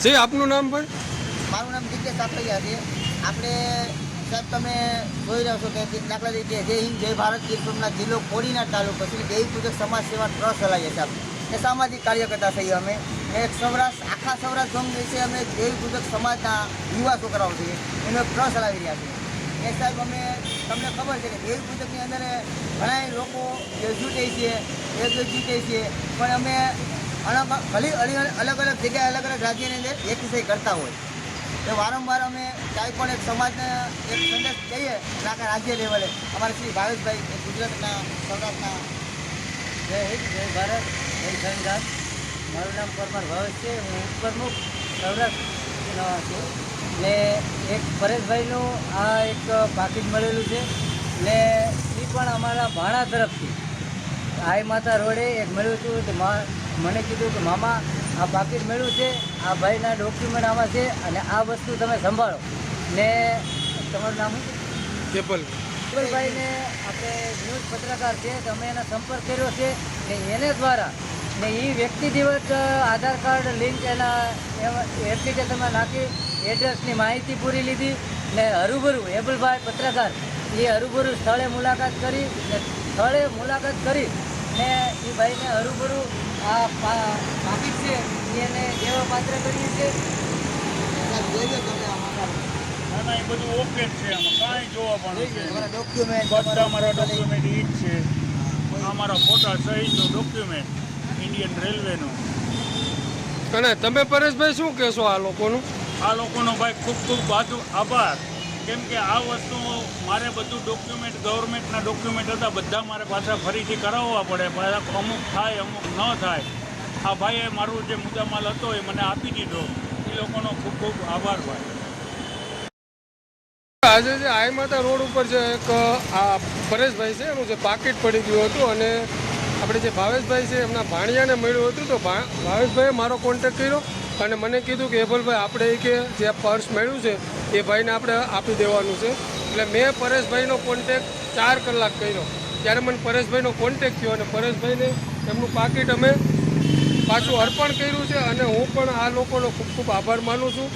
જી આપનું નામ ભાઈ? મારું નામ દિગ્ગજ સાપૈયા છે. આપણે સાહેબ તમે જોઈ રહ્યો છો કે દાખલા તરીકે જય હિન્દ જય ભારત ગીર સોમનાથ જિલ્લો કોડીનાર તાલુકો શ્રી દેવી પૂજક સમાજ સેવા ટ્રસ્ટ ચલાવીએ છીએ. આપણે એ સામાજિક કાર્યકર્તા છીએ. અમે એક સૌરાષ્ટ્ર આખા સૌરાષ્ટ્ર ઝોન વિશે અમે દેવી પૂજક સમાજના યુવા છોકરાઓ છીએ એનો એક ટ્રસ્ટ ચલાવી રહ્યા છીએ. એ સાહેબ અમે તમને ખબર છે કે દેવી પૂજકની અંદર ઘણા લોકો એજ્યુકેટ છે પણ અમે અલગ અલગ જગ્યાએ અલગ અલગ રાજ્યની અંદર એકસાથે કરતા હોય તો વારંવાર અમે કાંઈ પણ એક સમાજને એક સંદેશ કહીએ અને આખા રાજ્ય લેવલે અમારા શ્રી ભાવેશભાઈ એ ગુજરાતના સૌરાષ્ટ્રના જય હિન્દ જય ભારત જય સંવિધાન. મારું નામ પરમાર ભાવેશ છે. હું ઉપપ્રમુખ સૌરાષ્ટ્રનો છું. ને એક પરેશભાઈનું આ એક પાકીટ મળેલું છે ને એ પણ અમારા ભાણા તરફથી આઈ માતા રોડે એક મળ્યું હતું. તો મને કીધું કે મામા આ પાકીટ મળ્યું છે, આ ભાઈના ડોક્યુમેન્ટ આમાં છે અને આ વસ્તુ તમે સંભાળો. ને તમારું નામ કેપલભાઈને આપણે ન્યૂઝ પત્રકાર છે તો અમે એનો સંપર્ક કર્યો છે ને એને દ્વારા ને એ વ્યક્તિ દિવસ આધાર કાર્ડ લિંક એના એપ્લિકેશનમાં નાખી એડ્રેસની માહિતી પૂરી લીધી ને હરુભરું એબલભાઈ પત્રકાર એ હરુભરું સ્થળે મુલાકાત કરી ને એ ભાઈને હરુભરું આ પાકીટ છે એને દેવા પાત્ર કરીએ છીએ. ના એ બધું ઓકે જ છે. આમાં કાંઈ જોવા પણ ડોક્યુમેન્ટ બધા મારા ડોક્યુમેન્ટ એ જ છે. આ મારા ફોટા સહિતનું ડોક્યુમેન્ટ ઇન્ડિયન રેલવેનું. અને તમે પરેશભાઈ શું કહેશો આ લોકોનું? આ લોકોનો ભાઈ ખૂબ ખૂબ આભાર. કેમ કે આ વસ્તુ મારે બધું ડોક્યુમેન્ટ ગવર્મેન્ટના ડોક્યુમેન્ટ હતા બધા મારે પાછા ફરીથી કરાવવા પડે. અમુક થાય અમુક ન થાય. આ ભાઈએ મારું જે મુદ્દામાલ હતો એ મને આપી દીધો. એ લોકોનો ખૂબ ખૂબ આભાર ભાઈ. આજે જે આઈ માતા રોડ ઉપર જે એક આ પરેશભાઈ છે એનું જે પાકીટ પડી ગયું હતું અને આપણે જે ભાવેશભાઈ છે એમના ભાણિયાને મળ્યું હતું તો ભાવેશભાઈએ મારો કોન્ટેક્ટ કર્યો અને મને કીધું કે એબલભાઈ આપણે કે જે પર્સ મળ્યું છે એ ભાઈને આપણે આપી દેવાનું છે. એટલે મેં પરેશભાઈનો કોન્ટેક્ટ 4 કલાક કર્યો. ત્યારે મને પરેશભાઈનો કોન્ટેક્ટ થયો અને પરેશભાઈને એમનું પાકીટ અમે પાછું અર્પણ કર્યું છે અને હું પણ આ લોકોનો ખૂબ ખૂબ આભાર માનું છું.